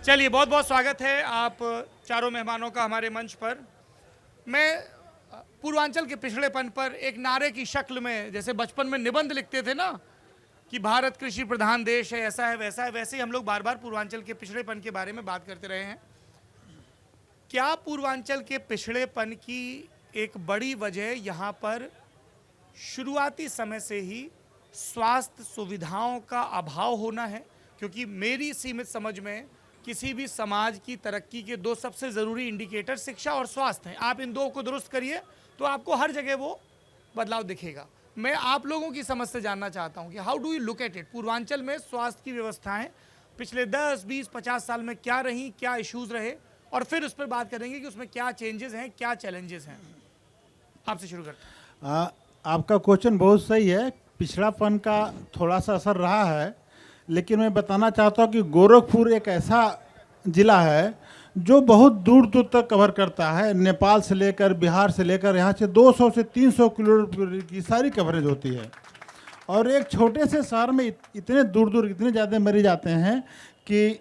चलिए, बहुत बहुत स्वागत है आप चारों मेहमानों का हमारे मंच पर। मैं पूर्वांचल के पिछड़ेपन पर एक नारे की शक्ल में, जैसे बचपन में निबंध लिखते थे ना कि भारत कृषि प्रधान देश है, ऐसा है वैसा है, वैसे ही हम लोग बार बार पूर्वांचल के पिछड़ेपन के बारे में बात करते रहे हैं। क्या पूर्वांचल के पिछड़ेपन की एक बड़ी वजह यहाँ पर शुरुआती समय से ही स्वास्थ्य सुविधाओं का अभाव होना है? क्योंकि मेरी सीमित समझ में किसी भी समाज की तरक्की के दो सबसे ज़रूरी इंडिकेटर शिक्षा और स्वास्थ्य हैं। आप इन दो को दुरुस्त करिए तो आपको हर जगह वो बदलाव दिखेगा। मैं आप लोगों की समझ से जानना चाहता हूँ कि how do you look at it, Purvanchal में स्वास्थ्य की व्यवस्थाएं पिछले 10, 20, 50 साल में क्या रहीं, क्या इश्यूज रहे, और फिर उस पर बात करेंगे कि उसमें क्या चेंजेस हैं, क्या चैलेंजेस हैं। आपसे शुरू करते हैं। आपका क्वेश्चन बहुत सही है। पिछड़ापन का थोड़ा सा असर रहा है, लेकिन मैं बताना चाहता हूँ कि गोरखपुर एक ऐसा ज़िला है जो बहुत दूर दूर तक कवर करता है। नेपाल से लेकर, बिहार से लेकर, यहाँ से 200 से 300 किलोमीटर की सारी कवरेज होती है। और एक छोटे से शहर में इतने दूर दूर इतने ज़्यादा मरीज आते हैं कि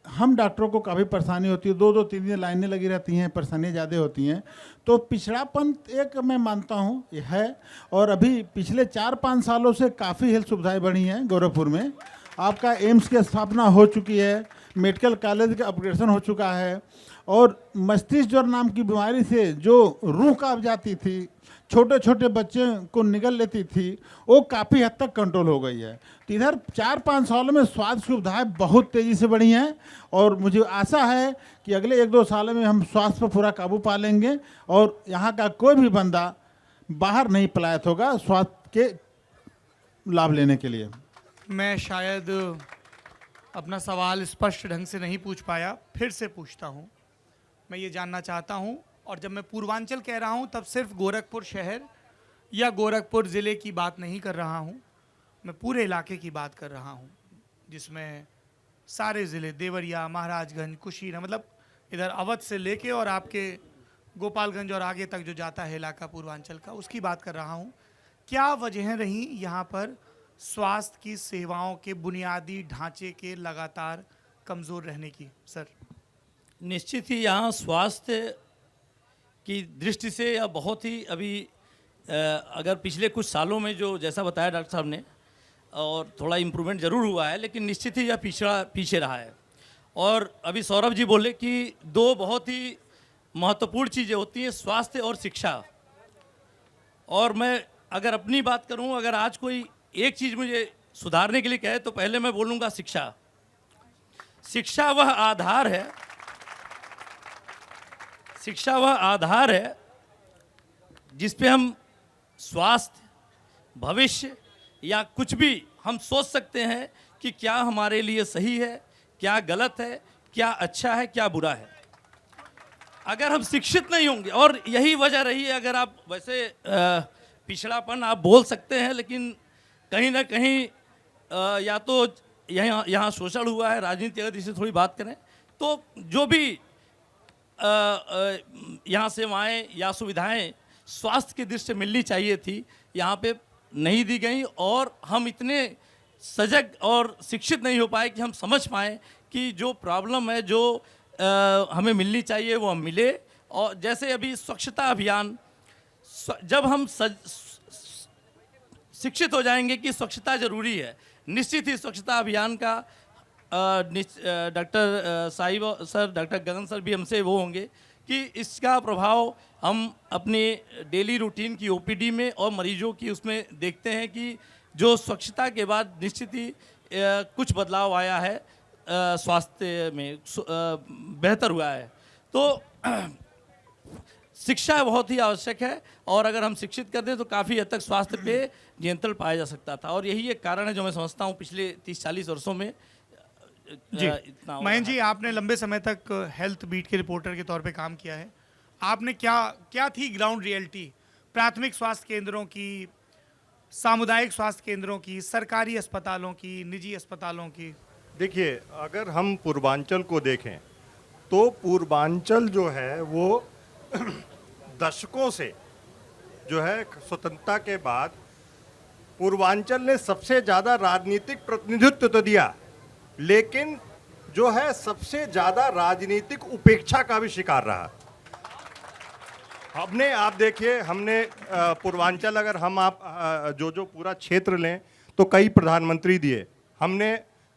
हम डॉक्टरों को काफ़ी परेशानी होती है। 2-2, 3 दिन लाइनें लगी रहती हैं, परेशानियाँ ज़्यादा होती हैं। तो पिछड़ापन एक मैं मानता हूँ ये है। और अभी पिछले 4-5 सालों से काफ़ी हेल्थ सुविधाएं बढ़ी हैं गोरखपुर में। आपका एम्स की स्थापना हो चुकी है, मेडिकल कॉलेज का अपग्रेडेशन हो चुका है, और मस्तिष्क ज्वर नाम की बीमारी से जो रूह कांप जाती थी, छोटे छोटे बच्चे को निगल लेती थी, वो काफ़ी हद तक कंट्रोल हो गई है। तो इधर 4-5 सालों में स्वास्थ्य सुविधाएं बहुत तेज़ी से बढ़ी हैं, और मुझे आशा है कि अगले 1-2 सालों में हम स्वास्थ्य पर पूरा काबू पा लेंगे और यहाँ का कोई भी बंदा बाहर नहीं पलायन होगा स्वास्थ्य के लाभ लेने के लिए। मैं शायद अपना सवाल स्पष्ट ढंग से नहीं पूछ पाया, फिर से पूछता हूँ। मैं ये जानना चाहता हूँ, और जब मैं पूर्वांचल कह रहा हूँ तब सिर्फ गोरखपुर शहर या गोरखपुर ज़िले की बात नहीं कर रहा हूँ, मैं पूरे इलाके की बात कर रहा हूँ, जिसमें सारे ज़िले, देवरिया, महाराजगंज, कुशीनगर, मतलब इधर अवध से लेके और आपके गोपालगंज और आगे तक जो जाता है इलाका पूर्वांचल का, उसकी बात कर रहा हूँ। क्या वजह रही यहाँ पर स्वास्थ्य की सेवाओं के बुनियादी ढांचे के लगातार कमज़ोर रहने की? सर, निश्चित ही यहाँ स्वास्थ्य की दृष्टि से या बहुत ही अभी अगर पिछले कुछ सालों में जो जैसा बताया डॉक्टर साहब ने, और थोड़ा इम्प्रूवमेंट ज़रूर हुआ है, लेकिन निश्चित ही यह पीछे रहा है। और अभी सौरभ जी बोले कि दो बहुत ही महत्वपूर्ण चीज़ें होती हैं, स्वास्थ्य और शिक्षा। और मैं अगर अपनी बात करूं, अगर आज कोई एक चीज़ मुझे सुधारने के लिए कहे तो पहले मैं बोलूँगा शिक्षा। शिक्षा वह आधार है, शिक्षा वह आधार है जिस पे हम स्वास्थ्य, भविष्य या कुछ भी हम सोच सकते हैं कि क्या हमारे लिए सही है, क्या गलत है, क्या अच्छा है, क्या बुरा है। अगर हम शिक्षित नहीं होंगे, और यही वजह रही है, अगर आप वैसे पिछड़ापन आप बोल सकते हैं, लेकिन कहीं ना कहीं या तो यहाँ शोषण हुआ है, राजनीति अगर इसे थोड़ी बात करें तो जो भी यहाँ सेवाएं या सुविधाएं स्वास्थ्य की दृष्टि से मिलनी चाहिए थी, यहाँ पे नहीं दी गई, और हम इतने सजग और शिक्षित नहीं हो पाए कि हम समझ पाएँ कि जो प्रॉब्लम है, जो हमें मिलनी चाहिए वो हम मिले। और जैसे अभी स्वच्छता अभियान, जब हम शिक्षित हो जाएंगे कि स्वच्छता ज़रूरी है, निश्चित ही स्वच्छता अभियान का डॉक्टर साहिब सर, डॉक्टर गगन सर भी हमसे वो होंगे कि इसका प्रभाव हम अपने डेली रूटीन की ओपीडी में और मरीजों की उसमें देखते हैं कि जो स्वच्छता के बाद निश्चित ही कुछ बदलाव आया है, स्वास्थ्य में बेहतर हुआ है। तो शिक्षा बहुत ही आवश्यक है, और अगर हम शिक्षित कर दें तो काफ़ी हद तक स्वास्थ्य पे नियंत्रण पाया जा सकता था। और यही एक कारण है जो मैं समझता हूँ पिछले 30-40 वर्षों में जी। इतना। मयंक जी, आपने लंबे समय तक हेल्थ बीट के रिपोर्टर के तौर पे काम किया है। आपने क्या थी ग्राउंड रियलिटी प्राथमिक स्वास्थ्य केंद्रों की, सामुदायिक स्वास्थ्य केंद्रों की, सरकारी अस्पतालों की, निजी अस्पतालों की? देखिए, अगर हम पूर्वांचल को देखें तो पूर्वांचल जो है वो दशकों से जो है स्वतंत्रता के बाद पूर्वांचल ने सबसे ज़्यादा राजनीतिक प्रतिनिधित्व तो दिया, लेकिन जो है सबसे ज्यादा राजनीतिक उपेक्षा का भी शिकार रहा। हमने, आप देखिए, हमने पूर्वांचल, अगर हम आप जो पूरा क्षेत्र लें तो कई प्रधानमंत्री दिए, हमने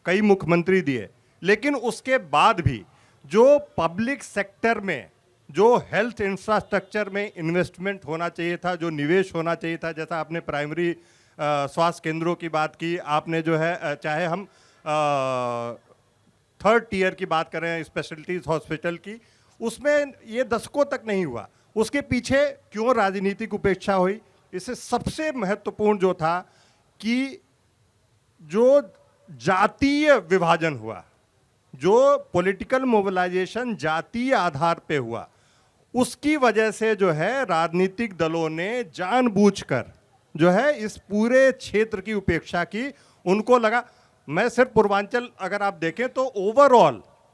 कई मुख्यमंत्री दिए, लेकिन उसके बाद भी जो पब्लिक सेक्टर में जो हेल्थ इंफ्रास्ट्रक्चर में इन्वेस्टमेंट होना चाहिए था, जो निवेश होना चाहिए था, जैसा आपने प्राइमरी स्वास्थ्य केंद्रों की बात की, आपने जो है चाहे हम थर्ड टियर की बात करें, स्पेशलिटीज हॉस्पिटल की, उसमें ये दशकों तक नहीं हुआ। उसके पीछे क्यों राजनीतिक उपेक्षा हुई? इससे सबसे महत्वपूर्ण जो था कि जो जातीय विभाजन हुआ, जो पॉलिटिकल मोबिलाइजेशन जातीय आधार पे हुआ, उसकी वजह से जो है राजनीतिक दलों ने जानबूझकर जो है इस पूरे क्षेत्र की उपेक्षा की। उनको लगा, मैं सिर्फ पूर्वांचल अगर आप देखें तो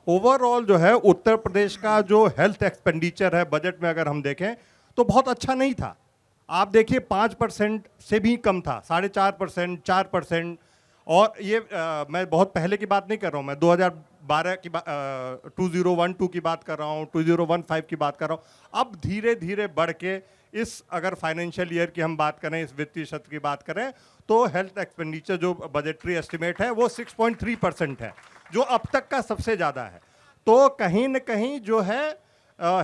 ओवरऑल जो है उत्तर प्रदेश का जो हेल्थ एक्सपेंडिचर है बजट में अगर हम देखें तो बहुत अच्छा नहीं था। आप देखिए 5% से भी कम था, 4.5%, 4%। और ये मैं बहुत पहले की बात नहीं कर रहा हूँ, मैं 2012 की 2012 की बात कर रहा हूँ, 2015 की बात कर रहा हूँ। अब धीरे धीरे बढ़ के इस अगर फाइनेंशियल ईयर की हम बात करें, इस वित्तीय सत्र की बात करें, तो हेल्थ एक्सपेंडिचर जो बजटरी एस्टिमेट है वो 6.3% है, जो अब तक का सबसे ज़्यादा है। तो कहीं न कहीं जो है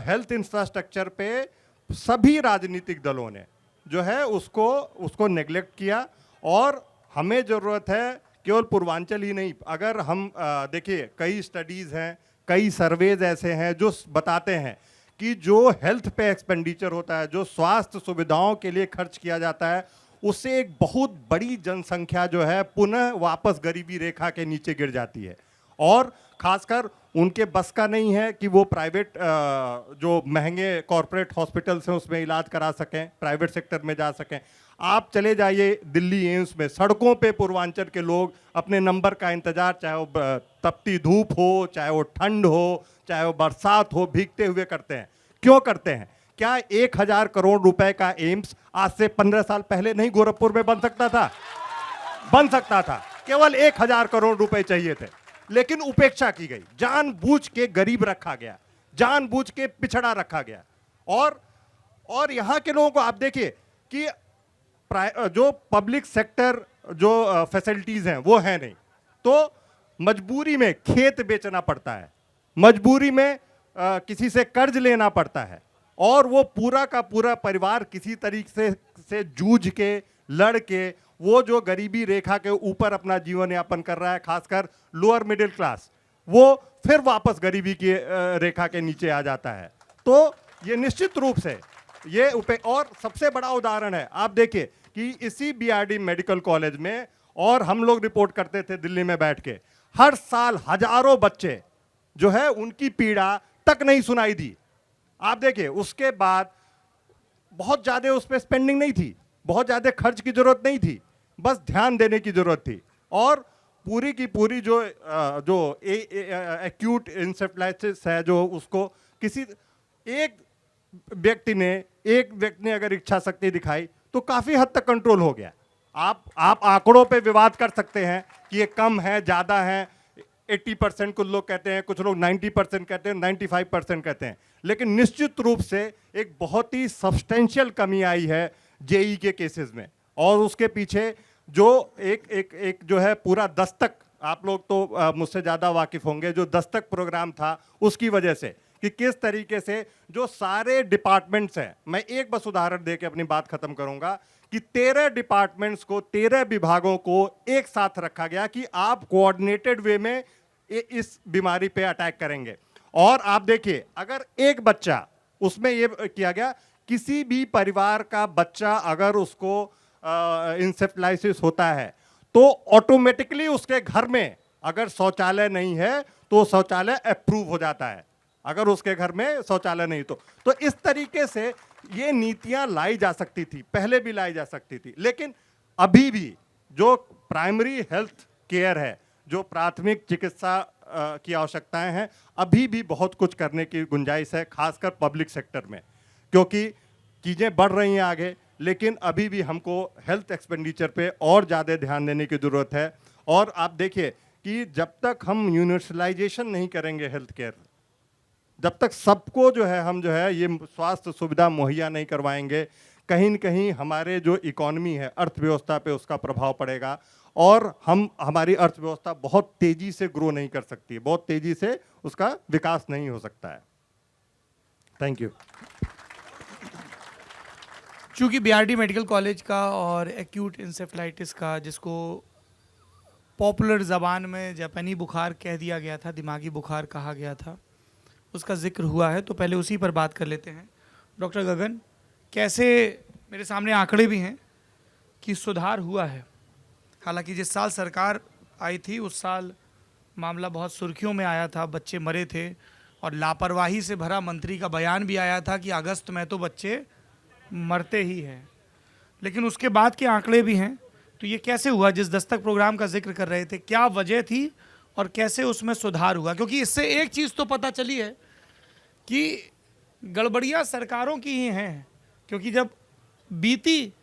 हेल्थ इंफ्रास्ट्रक्चर पे सभी राजनीतिक दलों ने जो है उसको नेग्लेक्ट किया। और हमें ज़रूरत है केवल पूर्वांचल ही नहीं, अगर हम देखिए कई स्टडीज़ हैं, कई सर्वेज ऐसे हैं जो बताते हैं कि जो हेल्थ पे एक्सपेंडिचर होता है, जो स्वास्थ्य सुविधाओं के लिए खर्च किया जाता है, उससे एक बहुत बड़ी जनसंख्या जो है पुनः वापस गरीबी रेखा के नीचे गिर जाती है। और खासकर उनके बस का नहीं है कि वो प्राइवेट जो महंगे कॉरपोरेट हॉस्पिटल्स हैं उसमें इलाज करा सकें, प्राइवेट सेक्टर में जा सकें। आप चले जाइए दिल्ली एम्स में, सड़कों पे पूर्वांचल के लोग अपने नंबर का इंतजार, चाहे वो तपती धूप हो, चाहे वो ठंड हो, चाहे वो बरसात हो, भीगते हुए करते हैं। क्यों करते हैं? क्या 1000 करोड़ रुपए का एम्स आज से 15 साल पहले नहीं गोरखपुर में बन सकता था? बन सकता था, केवल 1000 करोड़ रुपए चाहिए थे, लेकिन उपेक्षा की गई, जानबूझ के गरीब रखा गया, जानबूझ के पिछड़ा रखा गया। और यहां के लोगों को आप देखिए कि जो पब्लिक सेक्टर जो फैसिलिटीज हैं वो है नहीं, तो मजबूरी में खेत बेचना पड़ता है, मजबूरी में किसी से कर्ज लेना पड़ता है, और वो पूरा का पूरा परिवार किसी तरीके से जूझ के, लड़ के, वो जो गरीबी रेखा के ऊपर अपना जीवन यापन कर रहा है, खासकर लोअर मिडिल क्लास, वो फिर वापस गरीबी की रेखा के नीचे आ जाता है। तो ये निश्चित रूप से ये और सबसे बड़ा उदाहरण है, आप देखिए कि इसी बीआरडी मेडिकल कॉलेज में, और हम लोग रिपोर्ट करते थे दिल्ली में बैठ के, हर साल हजारों बच्चे जो है उनकी पीड़ा तक नहीं सुनाई दी। आप देखिए उसके बाद बहुत ज़्यादा उस पर स्पेंडिंग नहीं थी, बहुत ज़्यादा खर्च की जरूरत नहीं थी, बस ध्यान देने की जरूरत थी। और पूरी की पूरी जो एक्यूट इंसेफ्लाइटिस है, जो उसको किसी एक व्यक्ति ने अगर इच्छा शक्ति दिखाई तो काफ़ी हद तक कंट्रोल हो गया। आप आंकड़ों पे विवाद कर सकते हैं कि ये कम है, ज़्यादा है, 80% कुछ लोग कहते हैं, कुछ लोग 90% कहते हैं, 95% कहते हैं, लेकिन निश्चित रूप से एक बहुत ही सब्सटेंशियल कमी आई है जेई के केसेस में। और उसके पीछे जो एक जो है पूरा दस्तक, आप लोग तो मुझसे ज़्यादा वाकिफ़ होंगे, जो दस्तक प्रोग्राम था उसकी वजह से कि किस तरीके से जो सारे डिपार्टमेंट्स हैं, मैं एक बस उदाहरण दे के अपनी बात खत्म करूंगा, कि 13 डिपार्टमेंट्स को, 13 विभागों को एक साथ रखा गया कि आप कोऑर्डिनेटेड वे में इस बीमारी पे अटैक करेंगे। और आप देखिए अगर एक बच्चा, उसमें ये किया गया, किसी भी परिवार का बच्चा अगर उसको इंसेफ्लाइटिस होता है तो ऑटोमेटिकली उसके घर में अगर शौचालय नहीं है तो शौचालय अप्रूव हो जाता है, अगर उसके घर में शौचालय नहीं तो इस तरीके से ये नीतियां लाई जा सकती थी, पहले भी लाई जा सकती थी। लेकिन अभी भी जो प्राइमरी हेल्थ केयर है, जो प्राथमिक चिकित्सा की आवश्यकताएं हैं, अभी भी बहुत कुछ करने की गुंजाइश है, खासकर पब्लिक सेक्टर में, क्योंकि चीज़ें बढ़ रही हैं आगे, लेकिन अभी भी हमको हेल्थ एक्सपेंडिचर पे और ज़्यादा ध्यान देने की ज़रूरत है। और आप देखिए कि जब तक हम यूनिवर्सलाइजेशन नहीं करेंगे हेल्थ केयर, जब तक सबको जो है हम जो है ये स्वास्थ्य सुविधा मुहैया नहीं करवाएंगे, कहीं न कहीं हमारे जो इकोनॉमी है, अर्थव्यवस्था पे उसका प्रभाव पड़ेगा और हमारी अर्थव्यवस्था बहुत तेजी से ग्रो नहीं कर सकती, बहुत तेजी से उसका विकास नहीं हो सकता है। Thank you. चूँकि बीआरडी मेडिकल कॉलेज का और एक्यूट इंसेफ्लाइटिस का, जिसको पॉपुलर ज़बान में जापानी बुखार कह दिया गया था, दिमागी बुखार कहा गया था, उसका जिक्र हुआ है, तो पहले उसी पर बात कर लेते हैं। डॉक्टर गगन, कैसे, मेरे सामने आंकड़े भी हैं कि सुधार हुआ है। हालांकि जिस साल सरकार आई थी उस साल मामला बहुत सुर्खियों में आया था, बच्चे मरे थे और लापरवाही से भरा मंत्री का बयान भी आया था कि अगस्त में तो बच्चे मरते ही हैं। लेकिन उसके बाद के आंकड़े भी हैं, तो ये कैसे हुआ? जिस दस्तक प्रोग्राम का जिक्र कर रहे थे, क्या वजह थी और कैसे उसमें सुधार हुआ? क्योंकि इससे एक चीज़ तो पता चली है कि गड़बड़ियाँ सरकारों की ही हैं, क्योंकि जब बीती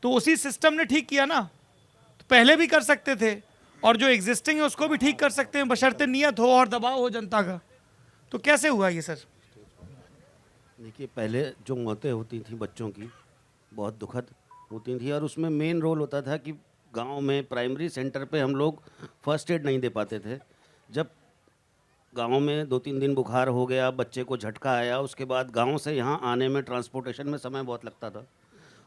तो उसी सिस्टम ने ठीक किया ना, तो पहले भी कर सकते थे और जो एग्जिस्टिंग है उसको भी ठीक कर सकते हैं, बशर्ते नियत हो और दबाव हो जनता का। तो कैसे हुआ ये सर? देखिए, पहले जो मौतें होती थी बच्चों की बहुत दुखद होती थी और उसमें मेन रोल होता था कि गांव में प्राइमरी सेंटर पे हम लोग फर्स्ट एड नहीं दे पाते थे। जब गांव में 2-3 दिन बुखार हो गया, बच्चे को झटका आया, उसके बाद गांव से यहाँ आने में ट्रांसपोर्टेशन में समय बहुत लगता था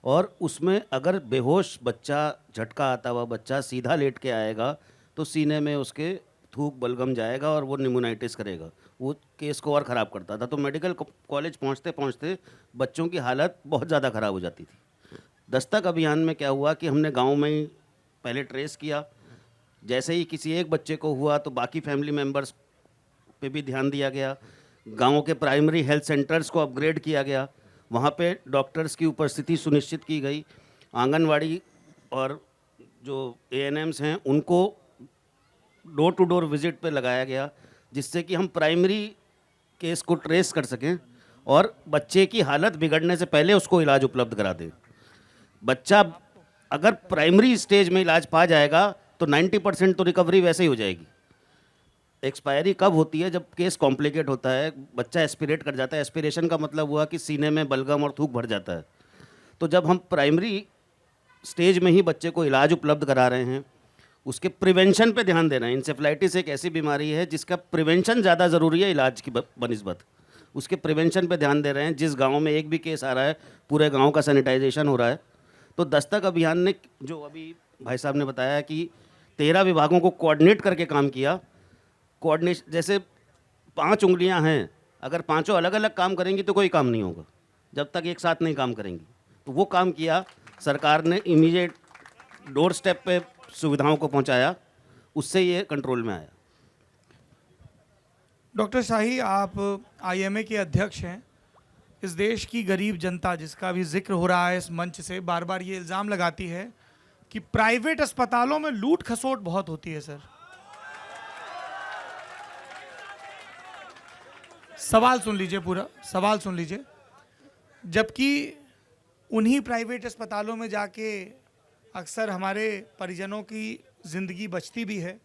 और उसमें अगर बेहोश बच्चा, झटका आता हुआ बच्चा सीधा लेट के आएगा तो सीने में उसके थूक बलगम जाएगा और वो निमोनाइटिस करेगा, वो केस को और ख़राब करता था। तो मेडिकल कॉलेज पहुँचते पहुँचते बच्चों की हालत बहुत ज़्यादा ख़राब हो जाती थी। दस्तक अभियान में क्या हुआ कि हमने गांव में ही पहले ट्रेस किया, जैसे ही किसी एक बच्चे को हुआ तो बाकी फैमिली मेम्बर्स पे भी ध्यान दिया गया। गांव के प्राइमरी हेल्थ सेंटर्स को अपग्रेड किया गया, वहाँ पे डॉक्टर्स की उपस्थिति सुनिश्चित की गई। आंगनवाड़ी और जो एएनएम्स हैं उनको डोर टू डोर विजिट पे लगाया गया, जिससे कि हम प्राइमरी केस को ट्रेस कर सकें और बच्चे की हालत बिगड़ने से पहले उसको इलाज उपलब्ध करा दें। बच्चा अगर प्राइमरी स्टेज में इलाज पा जाएगा तो 90% तो रिकवरी वैसे ही हो जाएगी। एक्सपायरी कब होती है? जब केस कॉम्प्लिकेट होता है, बच्चा एस्पिरेट कर जाता है। एस्पिरेशन का मतलब हुआ कि सीने में बलगम और थूक भर जाता है। तो जब हम प्राइमरी स्टेज में ही बच्चे को इलाज उपलब्ध करा रहे हैं, उसके प्रिवेंशन पे ध्यान दे रहे हैं। इंसेफ्लाइटिस एक ऐसी बीमारी है जिसका प्रिवेंशन ज़्यादा ज़रूरी है इलाज की बनिस्बत। उसके प्रिवेंशन पे ध्यान दे रहे हैं। जिस गांव में एक भी केस आ रहा है, पूरे गांव का सैनिटाइजेशन हो रहा है। तो दस्तक अभियान ने, जो अभी भाई साहब ने बताया कि 13 विभागों को कोऑर्डिनेट करके काम किया। कोऑर्डिनेशन, जैसे 5 उंगलियां हैं, अगर पांचों अलग अलग काम करेंगी तो कोई काम नहीं होगा, जब तक एक साथ नहीं काम करेंगी। तो वो काम किया सरकार ने, इमीडिएट डोर स्टेप पे सुविधाओं को पहुंचाया, उससे ये कंट्रोल में आया। डॉक्टर शाही, आप आईएमए के अध्यक्ष हैं। इस देश की गरीब जनता, जिसका भी जिक्र हो रहा है इस मंच से, बार बार ये इल्ज़ाम लगाती है कि प्राइवेट अस्पतालों में लूट खसोट बहुत होती है। सर, सवाल सुन लीजिए, पूरा सवाल सुन लीजिए। जबकि उन्हीं प्राइवेट अस्पतालों में जाके अक्सर हमारे परिजनों की ज़िंदगी बचती भी है।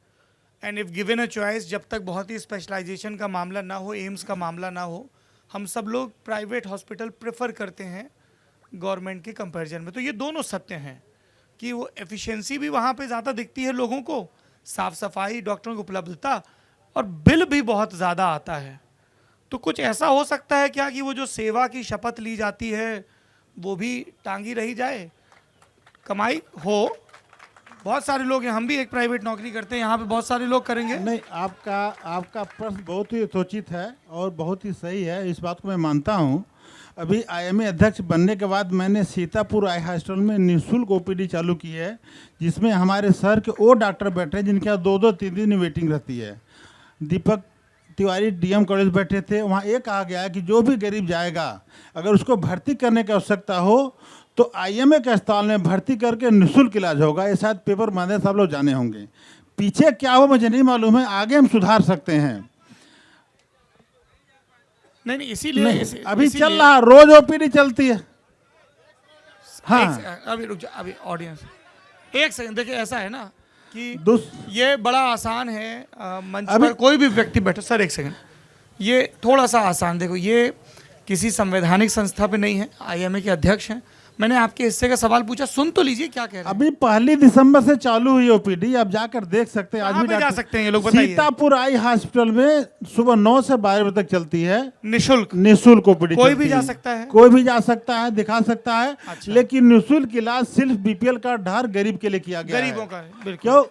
And if given a choice, जब तक बहुत ही स्पेशलाइजेशन का मामला ना हो, एम्स का मामला ना हो, हम सब लोग प्राइवेट हॉस्पिटल प्रेफर करते हैं गवर्नमेंट के कंपैरिजन में। तो ये दोनों सत्य हैं कि वो एफिशिएंसी भी वहाँ पे ज़्यादा दिखती है लोगों को, साफ़ सफाई, डॉक्टरों की उपलब्धता, और बिल भी बहुत ज़्यादा आता है। तो कुछ ऐसा हो सकता है क्या कि वो जो सेवा की शपथ ली जाती है वो भी टांगी रही जाए? कमाई हो, बहुत सारे लोग हैं, हम भी एक प्राइवेट नौकरी करते हैं, यहाँ पे बहुत सारे लोग करेंगे। नहीं, आपका प्रश्न बहुत ही यथोचित है और बहुत ही सही है, इस बात को मैं मानता हूँ। अभी आईएमए अध्यक्ष बनने के बाद मैंने सीतापुर आई हॉस्पिटल में निःशुल्क ओपीडी चालू की है, जिसमें हमारे शहर के वो डॉक्टर बैठे हैं जिनके यहाँ 2-2-3 दिन वेटिंग रहती है। दीपक तिवारी डीएम कॉलेज बैठे थे, वहाँ ये कहा गया है कि जो भी गरीब जाएगा, अगर उसको भर्ती करने की आवश्यकता हो तो आईएमए के अस्पताल में भर्ती करके निःशुल्क इलाज होगा। ये शायद पेपर माध्यम सब लोग जाने होंगे। पीछे क्या हो मुझे नहीं मालूम है, आगे हम सुधार सकते हैं। नहीं, इसीलिए अभी चल रहा, रोज ओपीडी चलती है। हाँ, अभी रुक जाओ, अभी ऑडियंस एक सेकंड देखिए। ऐसा है ना कि दुस ये बड़ा आसान है मंच पर कोई भी व्यक्ति बैठे। सर एक सेकंड, ये थोड़ा सा आसान, देखो ये किसी संवैधानिक संस्था पे नहीं है, आईएमए के अध्यक्ष हैं। मैंने आपके हिस्से का सवाल पूछा, सुन तो लीजिए क्या कह रहे हैं। अभी 1 दिसंबर से चालू हुई ओपीडी, आप जाकर देख सकते हैं। कहाँ आदमी पे जा सकते हैं ये लोग, बताइए। सीतापुर आई हॉस्पिटल में सुबह 9 से 12 बजे तक चलती है, निशुल्क निःशुल्क ओपीडी। कोई भी जा सकता है? कोई भी जा सकता है, दिखा सकता है। अच्छा। लेकिन निःशुल्क इलाज सिर्फ बीपीएल कार्ड धार गरीब के लिए किया गया है। गरीबों का है, बिल्कुल। क्यों?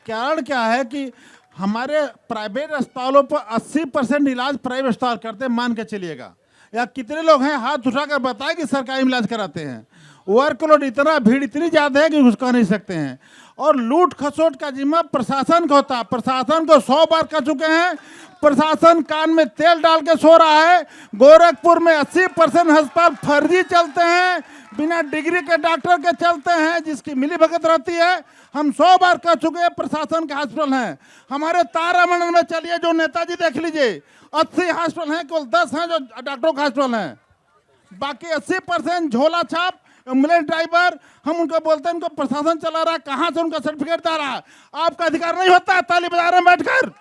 कारण क्या है कि हमारे प्राइवेट अस्पतालों पर 80% इलाज प्राइवेट अस्पताल करते हैं, मान के चलिएगा। या कितने लोग हैं हाथ उठाकर बताए कि सरकारी इलाज कराते हैं? वर्कलोड इतना, भीड़ इतनी ज्यादा है कि कुछ कह नहीं सकते हैं। और लूट खसोट का जिम्मा प्रशासन का होता है। प्रशासन को 100 बार कह चुके हैं, प्रशासन कान में तेल डाल के सो रहा है। गोरखपुर में 80% अस्पताल फर्जी चलते हैं, बिना डिग्री के डॉक्टर के चलते हैं, जिसकी मिलीभगत रहती है। हम 100 बार कह चुके हैं प्रशासन के हॉस्पिटल हैं। हमारे तारामंडल में चलिए, जो नेताजी देख लीजिए, 80 हॉस्पिटल हैं, केवल 10 हैं जो डॉक्टरों का हॉस्पिटल हैं। बाकी 80% झोला छाप एम्बुलेंस ड्राइवर। हम उनको बोलते हैं, इनको प्रशासन चला रहा है, कहाँ से उनका सर्टिफिकेट आ रहा है? आपका अधिकार नहीं होता है ताली बजा रहे हैं बैठकर।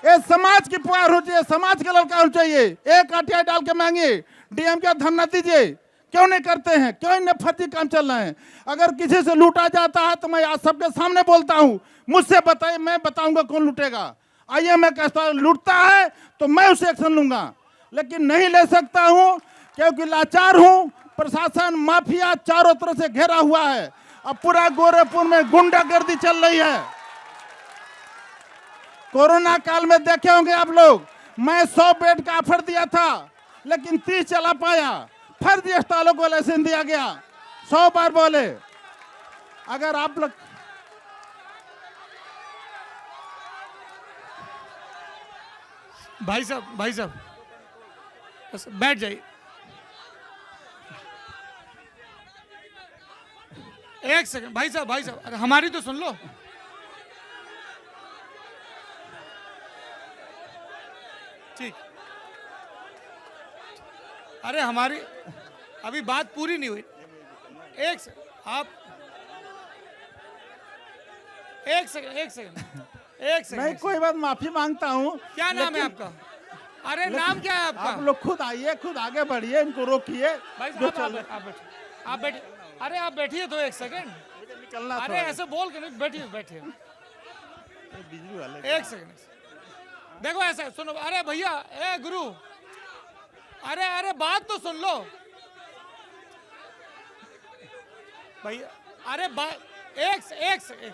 ये समाज की पुकार होनी चाहिए, समाज का लड़का होना चाहिए। एक आरटीआई डाल के मांगिए, डीएम का धरना दीजिए। क्यों नहीं करते हैं? क्यों इन फर्जी काम चल रहे हैं? अगर किसी से लूटा जाता है तो मैं आज सबके सामने बोलता हूँ, मुझसे बताइए, मैं बताऊंगा कौन लूटेगा। आइए, मैं कहता लूटता है तो मैं उसे एक्शन लूंगा, लेकिन नहीं ले सकता हूँ क्योंकि लाचार हूँ। प्रशासन माफिया चारों तरफ से घेरा हुआ है। अब पूरा गोरखपुर में गुंडागर्दी चल रही है। कोरोना काल में देखे होंगे आप लोग, मैं 100 बेड का ऑफर दिया था, लेकिन 30 चला पाया। फर्जी अस्पतालों को लाइसेंस दिया गया। 100 बार बोले। अगर आप लोग भाई साहब बस बैठ जाइए। एक सेकंड भाई साहब, अरे हमारी तो सुन लो। ठीक, अरे हमारी अभी बात पूरी नहीं हुई। एक सेकंड आप, एक सेकंड नहीं, कोई बात, माफी मांगता हूँ। क्या नाम है आपका? अरे नाम क्या है आपका? आप लोग खुद आइए, खुद आगे बढ़िए, इनको रोकिए। भाई साहब आप बैठिए। अरे आप बैठिए तो एक सेकंड, निकलना अरे ऐसे बोल के नहीं, बैठिए। बिजली वाले एक सेकंड देखो, ऐसा सुनो। अरे भैया, ए गुरु, अरे बात तो सुन लो भैया। अरे बात एक सेकंड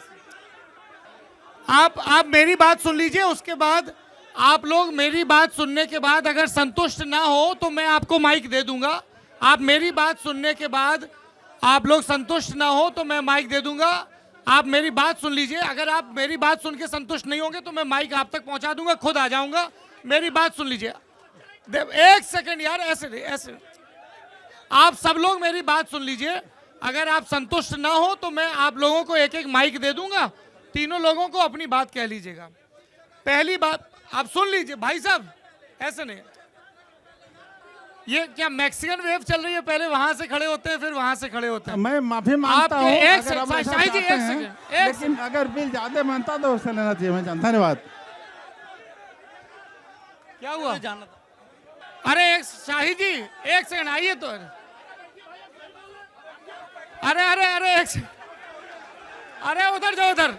आप मेरी बात सुन लीजिए। उसके बाद आप लोग मेरी बात सुनने के बाद अगर संतुष्ट ना हो तो मैं आपको माइक दे दूंगा। आप मेरी बात सुनने के बाद आप लोग संतुष्ट ना हो तो मैं माइक दे दूंगा। आप मेरी बात सुन लीजिए। अगर आप मेरी बात सुन के संतुष्ट नहीं होंगे तो मैं माइक आप तक पहुंचा दूंगा, खुद आ जाऊंगा। मेरी बात सुन लीजिए। एक सेकंड यार, ऐसे आप सब लोग मेरी बात सुन लीजिए। अगर आप संतुष्ट ना हो तो मैं आप लोगों को एक माइक दे दूंगा, तीनों लोगों को अपनी बात कह लीजिएगा। पहली बात आप सुन लीजिए भाई साहब, ऐसे नहीं। ये क्या मैक्सिकन वेव चल रही है? पहले वहां से खड़े होते हैं, फिर वहां से खड़े होते हैं। मैं माफी मांगता हूँ। एक अगर आप ऐसा शाही जी, चाहते एक हैं, सेकंड, लेकिन अगर बिल ज्यादा बनता तो उससे लेना चाहिए। मैं जानता। धन्यवाद। क्या हुआ? जानना था। अरे एक शाही जी, एक सेकंड आइए तो। अरे एक सेकंड, अरे उधर जाओ, उधर।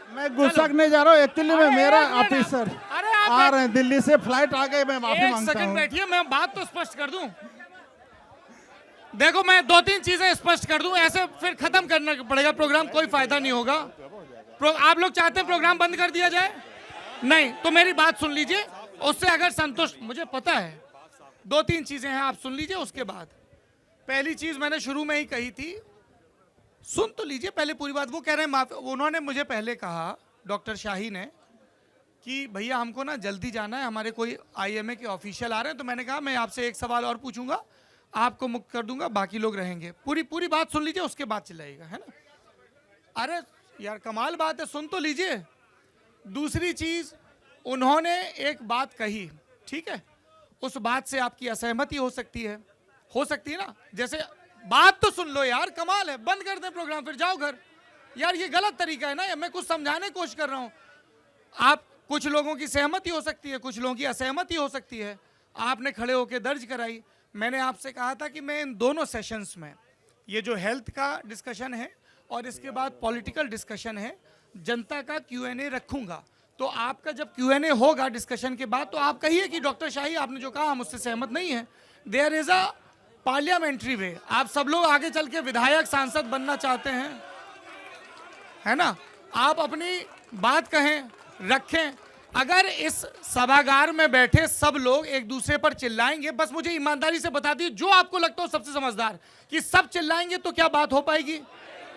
मैं गुस्सा नहीं जा रहा हूँ, एक्चुअली में मेरा एक मिनट, ऑफिसर अरे आप आ रहे हैं, दिल्ली से फ्लाइट आ गई। मैं माफी एक मांगता सेकंड हूँ। बैठिए, मैं बात तो स्पष्ट कर दूं। देखो, मैं 2-3 चीजें स्पष्ट कर दूं, ऐसे फिर खत्म करना पड़ेगा प्रोग्राम, कोई फायदा नहीं होगा। आप लोग चाहते हैं प्रोग्राम बंद कर दिया जाए? नहीं, तो मेरी बात सुन लीजिए। उससे अगर संतुष्ट, मुझे पता है 2-3 चीजें हैं, आप सुन लीजिए। उसके बाद पहली चीज मैंने शुरू में ही कही थी, सुन तो लीजिए पहले पूरी बात। वो कह रहे हैं उन्होंने मुझे पहले कहा, डॉक्टर शाही ने, कि भैया हमको ना जल्दी जाना है, हमारे कोई आईएमए के ऑफिशियल आ रहे हैं। तो मैंने कहा मैं आपसे एक सवाल और पूछूंगा, आपको मुक्त कर दूंगा, बाकी लोग रहेंगे। पूरी बात सुन लीजिए, उसके बाद चिल्लाइएगा, है ना? अरे यार कमाल बात है, सुन तो लीजिए। दूसरी चीज, उन्होंने एक बात कही, ठीक है, उस बात से आपकी असहमति हो सकती है ना? जैसे बात तो सुन लो यार, कमाल है। बंद कर दे प्रोग्राम, फिर जाओ घर। यार ये गलत तरीका है ना, मैं कुछ समझाने की कोशिश कर रहा हूँ। आप कुछ लोगों की सहमति हो सकती है, कुछ लोगों की असहमति हो सकती है, आपने खड़े होकर दर्ज कराई। मैंने आपसे कहा था कि मैं इन दोनों सेशंस में, ये जो हेल्थ का डिस्कशन है और इसके बाद पॉलिटिकल डिस्कशन है, जनता का Q&A रखूंगा। तो आपका जब Q&A होगा डिस्कशन के बाद, तो आप कहिए कि डॉक्टर शाही आपने जो कहा हम उससे सहमत नहीं है। देयर इज अ पार्लियामेंट्री वे। आप सब लोग आगे चल के विधायक सांसद बनना चाहते हैं, है ना, आप अपनी बात कहें, रखें। अगर इस सभागार में बैठे सब लोग एक दूसरे पर चिल्लाएंगे, बस मुझे ईमानदारी से बता दीजिए, जो आपको लगता हो सबसे समझदार, कि सब चिल्लाएंगे तो क्या बात हो पाएगी?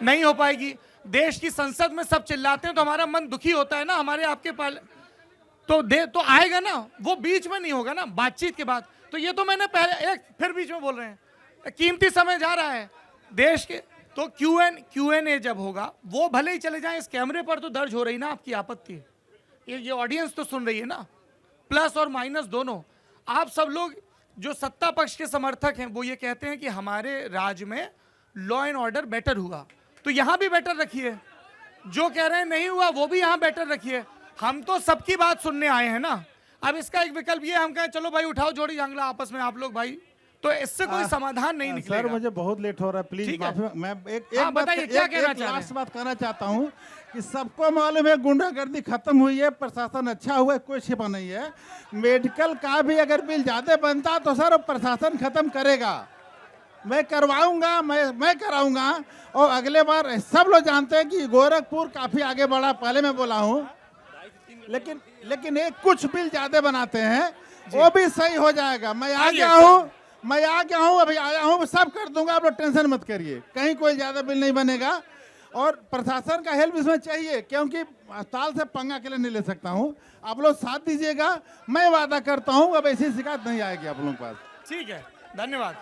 नहीं हो पाएगी। देश की संसद में सब चिल्लाते हैं तो हमारा मन दुखी होता है ना, हमारे आपके तो आएगा ना, वो बीच में नहीं होगा ना, बातचीत के बाद। तो ये तो मैंने पहले फिर बीच में बोल रहे हैं, कीमती समय जा रहा है देश के। तो Q&A जब होगा, वो भले ही चले जाएं, इस कैमरे पर तो दर्ज हो रही ना आपकी आपत्ति, ये ऑडियंस तो सुन रही है ना, प्लस और माइनस दोनों। आप सब लोग जो सत्ता पक्ष के समर्थक हैं वो ये कहते हैं कि हमारे राज्य में लॉ एंड ऑर्डर बेटर हुआ, तो यहां भी बेटर रखिए। जो कह रहे हैं नहीं हुआ वो भी यहां बेटर रखिए। हम तो सबकी बात सुनने आए हैं ना। अब इसका एक विकल्प ये, हम कहें चलो भाई उठाओ जोड़ी जांगला आपस में आप लोग भाई, तो इससे कोई समाधान नहीं निकलेगा। सर मुझे बहुत लेट हो रहा है, प्लीज ठीक है। माफी। मैं एक हाँ, बताइए, क्या कहना चाह रहे हैं? लास्ट बात कहना चाहता हूँ कि सबको मालूम है गुंडागर्दी खत्म हुई है, प्रशासन अच्छा हुआ है, कोई छिपा नहीं है। मेडिकल का भी अगर बिल ज्यादा बनता तो सर प्रशासन खत्म करेगा। मैं करवाऊंगा, मैं कराऊंगा। और अगले बार सब लोग जानते हैं कि गोरखपुर काफी आगे बढ़ा, पहले मैं बोला हूँ, लेकिन एक कुछ बिल ज्यादा बनाते हैं, वो भी सही हो जाएगा। मैं आ गया हूँ, अभी आया हूँ, सब कर दूंगा, आप लोग टेंशन मत करिए, कहीं कोई ज्यादा बिल नहीं बनेगा। और प्रशासन का हेल्प इसमें चाहिए, क्योंकि अस्पताल से पंगा के लिए नहीं ले सकता हूँ। आप लोग साथ दीजिएगा, मैं वादा करता हूँ अब ऐसी शिकायत नहीं आएगी आप लोगों के पास। ठीक है, धन्यवाद।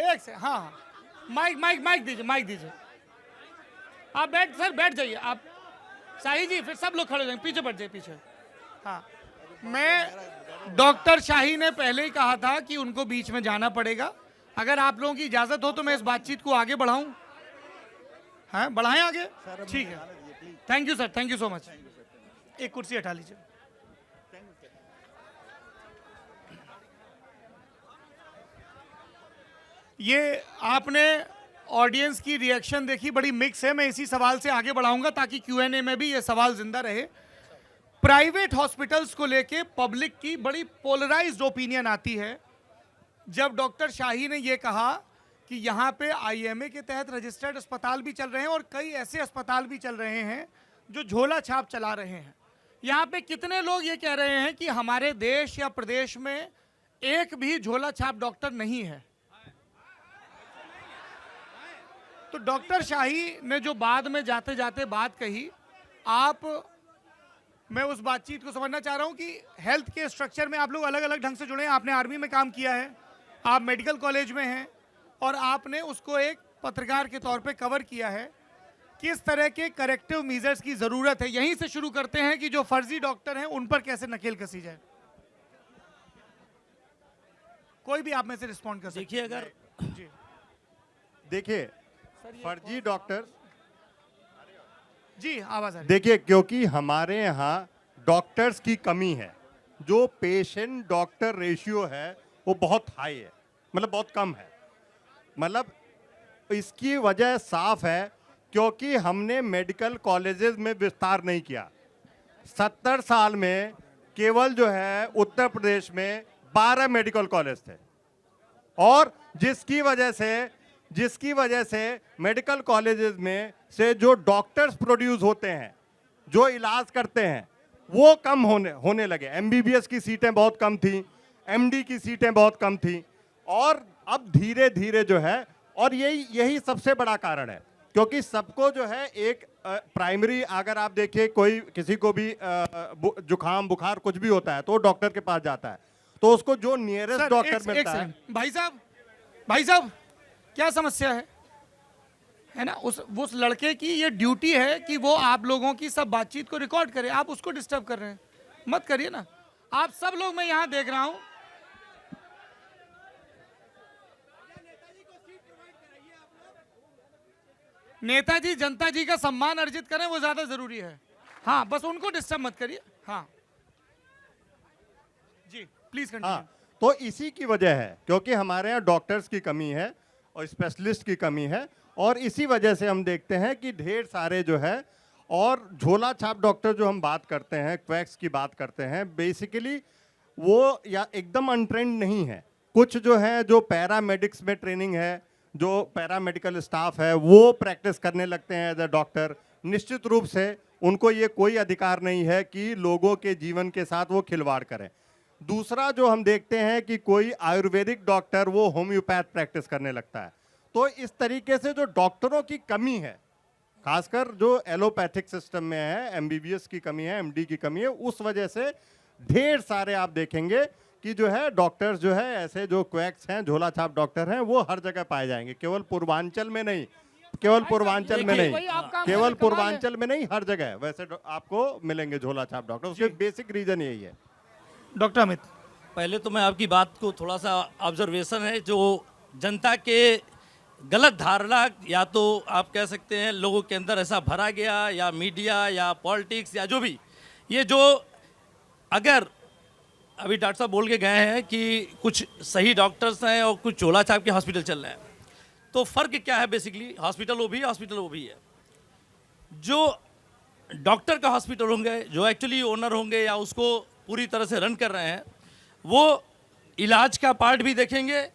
एक से, हाँ, माइक दीजिए। आप बैठ जाइए आप, शाही जी, फिर सब लोग खड़े हो जाएंगे, पीछे बैठ जाइए, पीछे। हाँ, मैं डॉक्टर शाही ने पहले ही कहा था कि उनको बीच में जाना पड़ेगा। अगर आप लोगों की इजाजत हो तो मैं इस बातचीत को आगे बढ़ाऊं। हाँ, बढ़ाएं आगे, ठीक है। Thank you sir, thank you so much. एक कुर्सी हटा लीजिए। ये आपने ऑडियंस की रिएक्शन देखी, बड़ी मिक्स है। मैं इसी सवाल से आगे बढ़ाऊंगा ताकि Q&A में भी ये सवाल जिंदा रहे। प्राइवेट हॉस्पिटल्स को लेके पब्लिक की बड़ी पोलराइज्ड ओपिनियन आती है। जब डॉक्टर शाही ने ये कहा कि यहाँ पे IMA के तहत रजिस्टर्ड अस्पताल भी चल रहे हैं और कई ऐसे अस्पताल भी चल रहे हैं जो झोला छाप चला रहे हैं। यहाँ पे कितने लोग ये कह रहे हैं कि हमारे देश या प्रदेश में एक भी झोला छाप डॉक्टर नहीं है? तो डॉक्टर शाही ने जो बाद में जाते जाते बात कही, मैं उस बातचीत को समझना चाह रहा हूं कि हेल्थ के स्ट्रक्चर में आप लोग अलग अलग ढंग से जुड़े हैं। आपने आर्मी में काम किया है, आप मेडिकल कॉलेज में हैं, और आपने उसको एक पत्रकार के तौर पे कवर किया है। किस तरह के करेक्टिव मेजर्स की जरूरत है? यहीं से शुरू करते हैं कि जो फर्जी डॉक्टर हैं उन पर कैसे नकेल कसी जाए। कोई भी आप में से रिस्पॉन्ड कर सकते। देखिए, अगर जी, देखिए फर्जी डॉक्टर, जी आवाज आ रही है। देखिए, क्योंकि हमारे यहाँ डॉक्टर्स की कमी है, जो पेशेंट डॉक्टर रेशियो है वो बहुत हाई है, मतलब बहुत कम है। मतलब इसकी वजह साफ है क्योंकि हमने मेडिकल कॉलेजेस में विस्तार नहीं किया। 70 साल में केवल जो है उत्तर प्रदेश में 12 मेडिकल कॉलेज थे, और जिसकी वजह से मेडिकल कॉलेजेस में से जो डॉक्टर्स प्रोड्यूस होते हैं, जो इलाज करते हैं, वो कम होने लगे। MBBS की सीटें बहुत कम थी, MD की सीटें बहुत कम थी, और अब धीरे धीरे जो है, और यही सबसे बड़ा कारण है, क्योंकि सबको जो है एक प्राइमरी, अगर आप देखिए किसी को भी जुकाम बुखार कुछ भी होता है तो डॉक्टर के पास जाता है, तो उसको जो नियरेस्ट डॉक्टर मिलता है। भाई साहब क्या समस्या है ना? उस लड़के की ये ड्यूटी है कि वो आप लोगों की सब बातचीत को रिकॉर्ड करे, आप उसको डिस्टर्ब कर रहे हैं, मत करिए ना। आप सब लोग, मैं यहां देख रहा हूं, नेताजी जनता जी का सम्मान अर्जित करें, वो ज्यादा जरूरी है। हाँ, बस उनको डिस्टर्ब मत करिए। हाँ जी, प्लीज कंटिन्यू। हाँ, तो इसी की वजह है क्योंकि हमारे यहाँ डॉक्टर्स की कमी है और स्पेशलिस्ट की कमी है, और इसी वजह से हम देखते हैं कि ढेर सारे जो है, और झोला छाप डॉक्टर जो हम बात करते हैं, क्वैक्स की बात करते हैं, बेसिकली वो या एकदम अनट्रेंड नहीं है। कुछ जो है, जो पैरामेडिक्स में ट्रेनिंग है, जो पैरामेडिकल स्टाफ है, वो प्रैक्टिस करने लगते हैं एज अ डॉक्टर। निश्चित रूप से उनको ये कोई अधिकार नहीं है कि लोगों के जीवन के साथ वो खिलवाड़ करें। दूसरा जो हम देखते हैं कि कोई आयुर्वेदिक डॉक्टर वो होम्योपैथ प्रैक्टिस करने लगता है। तो इस तरीके से जो डॉक्टरों की कमी है, खासकर जो एलोपैथिक सिस्टम में है, एमबीबीएस की कमी है, एमडी की कमी है, उस वजह से ढेर सारे आप देखेंगे कि जो है डॉक्टर्स जो है, ऐसे जो क्वैक्स हैं, झोला छाप डॉक्टर हैं, वो हर जगह पाए जाएंगे। केवल पूर्वांचल में नहीं, केवल पूर्वांचल में नहीं, केवल पूर्वांचल में नहीं, हर जगह वैसे आपको मिलेंगे झोला छाप डॉक्टर। उसके बेसिक रीजन यही है। डॉक्टर अमित, पहले तो मैं आपकी बात को थोड़ा सा ऑब्जर्वेशन है, जो जनता के गलत धारणा, या तो आप कह सकते हैं लोगों के अंदर ऐसा भरा गया, या मीडिया या पॉलिटिक्स या जो भी, ये जो अगर अभी डॉक्टर साहब बोल के गए हैं कि कुछ सही डॉक्टर्स हैं और कुछ चोला छाप के हॉस्पिटल चल रहे हैं, तो फ़र्क क्या है? बेसिकली हॉस्पिटल वो भी है, हॉस्पिटल वो भी है। जो डॉक्टर का हॉस्पिटल होंगे, जो एक्चुअली ओनर होंगे या उसको पूरी तरह से रन कर रहे हैं, वो इलाज का पार्ट भी देखेंगे,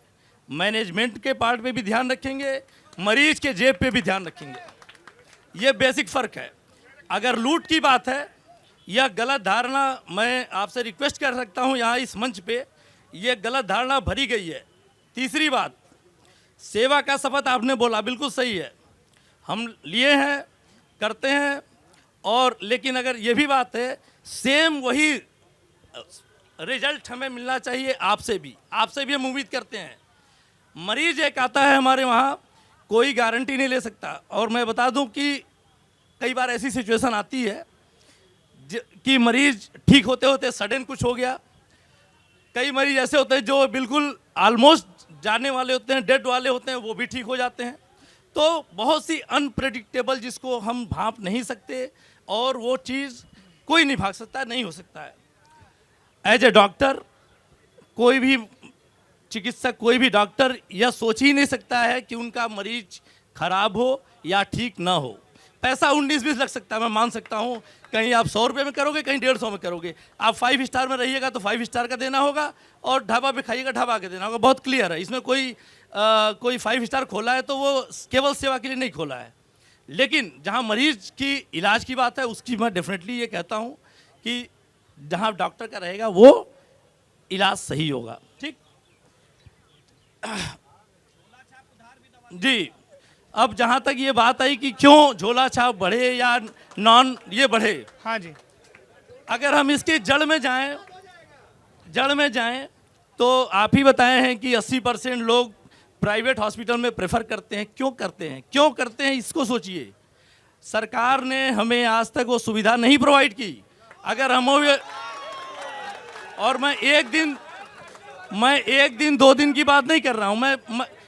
मैनेजमेंट के पार्ट पे भी ध्यान रखेंगे, मरीज के जेब पे भी ध्यान रखेंगे। ये बेसिक फ़र्क है। अगर लूट की बात है या गलत धारणा, मैं आपसे रिक्वेस्ट कर सकता हूँ यहाँ इस मंच पे, ये गलत धारणा भरी गई है। तीसरी बात, सेवा का शपथ आपने बोला, बिल्कुल सही है, हम लिए हैं, करते हैं, और लेकिन अगर ये भी बात है, सेम वही रिजल्ट हमें मिलना चाहिए आपसे भी हम उम्मीद करते हैं। मरीज एक आता है हमारे वहाँ, कोई गारंटी नहीं ले सकता, और मैं बता दूं कि कई बार ऐसी सिचुएशन आती है कि मरीज ठीक होते होते सडन कुछ हो गया। कई मरीज ऐसे होते हैं जो बिल्कुल ऑलमोस्ट जाने वाले होते हैं, डेड वाले होते हैं, वो भी ठीक हो जाते हैं। तो बहुत सी अनप्रेडिक्टेबल, जिसको हम भांप नहीं सकते, और वो चीज़ कोई नहीं भाग सकता, नहीं हो सकता है। एज ए डॉक्टर, कोई भी चिकित्सक, कोई भी डॉक्टर यह सोच ही नहीं सकता है कि उनका मरीज खराब हो या ठीक ना हो। पैसा 19-20 लग सकता है, मैं मान सकता हूँ, कहीं आप 100 रुपये में करोगे, कहीं 150 में करोगे। आप 5 स्टार में रहिएगा तो 5 स्टार का देना होगा, और ढाबा पे खाइएगा ढाबा का देना होगा। बहुत क्लियर है, इसमें कोई 5 स्टार खोला है तो वो केवल सेवा के लिए नहीं खोला है। लेकिन जहाँ मरीज की इलाज की बात है, उसकी मैं डेफिनेटली ये कहता हूँ कि जहाँ डॉक्टर का रहेगा वो इलाज सही होगा। ठीक जी। अब जहाँ तक ये बात आई कि क्यों झोला छाप बढ़े या नॉन ये बढ़े, हाँ जी, अगर हम इसके जड़ में जाएं तो आप ही बताए हैं कि 80% लोग प्राइवेट हॉस्पिटल में प्रेफर करते हैं। क्यों करते हैं इसको सोचिए। सरकार ने हमें आज तक वो सुविधा नहीं प्रोवाइड की। अगर हम, और मैं एक दिन 2 दिन की बात नहीं कर रहा हूँ,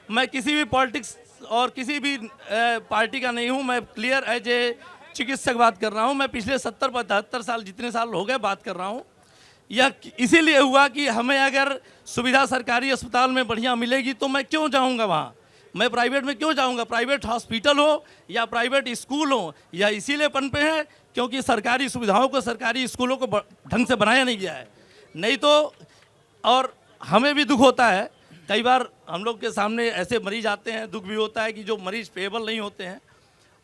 मैं किसी भी पॉलिटिक्स और किसी भी पार्टी का नहीं हूँ, मैं क्लियर एज ए चिकित्सक बात कर रहा हूँ। मैं पिछले 70-75 साल, जितने साल हो गए, बात कर रहा हूँ। यह इसीलिए हुआ कि हमें अगर सुविधा सरकारी अस्पताल में बढ़िया मिलेगी तो मैं क्यों जाऊँगा वहाँ, मैं प्राइवेट में क्यों जाऊँगा। प्राइवेट हॉस्पिटल हो या प्राइवेट स्कूल हो, यह इसीलिए पनपे है क्योंकि सरकारी सुविधाओं को, सरकारी स्कूलों को ढंग से बनाया नहीं गया है। नहीं तो, और हमें भी दुख होता है, कई बार हम लोग के सामने ऐसे मरीज आते हैं, दुख भी होता है कि जो मरीज पेएबल नहीं होते हैं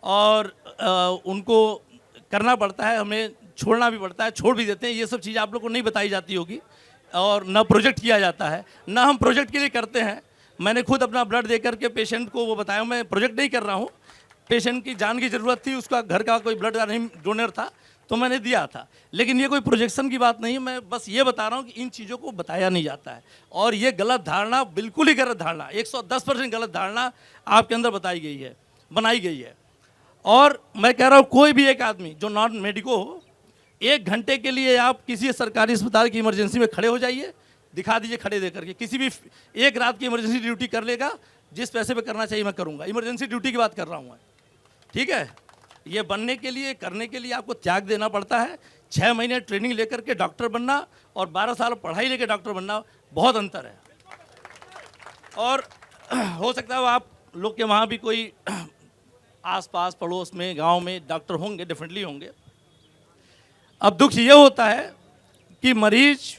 और उनको करना पड़ता है, हमें छोड़ना भी पड़ता है, छोड़ भी देते हैं। ये सब चीज़ आप लोग को नहीं बताई जाती होगी, और ना प्रोजेक्ट किया जाता है, ना हम प्रोजेक्ट के लिए करते हैं। मैंने खुद अपना ब्लड दे करके पेशेंट को वो बताया, मैं प्रोजेक्ट नहीं कर रहा हूँ, पेशेंट की जान की ज़रूरत थी, उसका घर का कोई ब्लड का नहीं डोनर था तो मैंने दिया था। लेकिन ये कोई प्रोजेक्शन की बात नहीं है, मैं बस ये बता रहा हूँ कि इन चीज़ों को बताया नहीं जाता है। और ये गलत धारणा, बिल्कुल ही गलत धारणा, 110% गलत धारणा आपके अंदर बनाई गई है। और मैं कह रहा हूँ, कोई भी एक आदमी जो नॉन मेडिको हो, 1 घंटे के लिए आप किसी सरकारी अस्पताल की इमरजेंसी में खड़े हो जाइए, दिखा दीजिए खड़े दे करके। किसी भी 1 रात की इमरजेंसी ड्यूटी कर लेगा, जिस पैसे पे करना चाहिए मैं करूँगा। इमरजेंसी ड्यूटी की बात कर रहा हूँ मैं। ठीक है, ये बनने के लिए, करने के लिए आपको त्याग देना पड़ता है। 6 महीने ट्रेनिंग लेकर के डॉक्टर बनना और 12 साल पढ़ाई लेकर डॉक्टर बनना, बहुत अंतर है। और हो सकता है आप लोग के वहाँ भी कोई आसपास पड़ोस में, गांव में डॉक्टर होंगे, डेफिनेटली होंगे। अब दुख ये होता है कि मरीज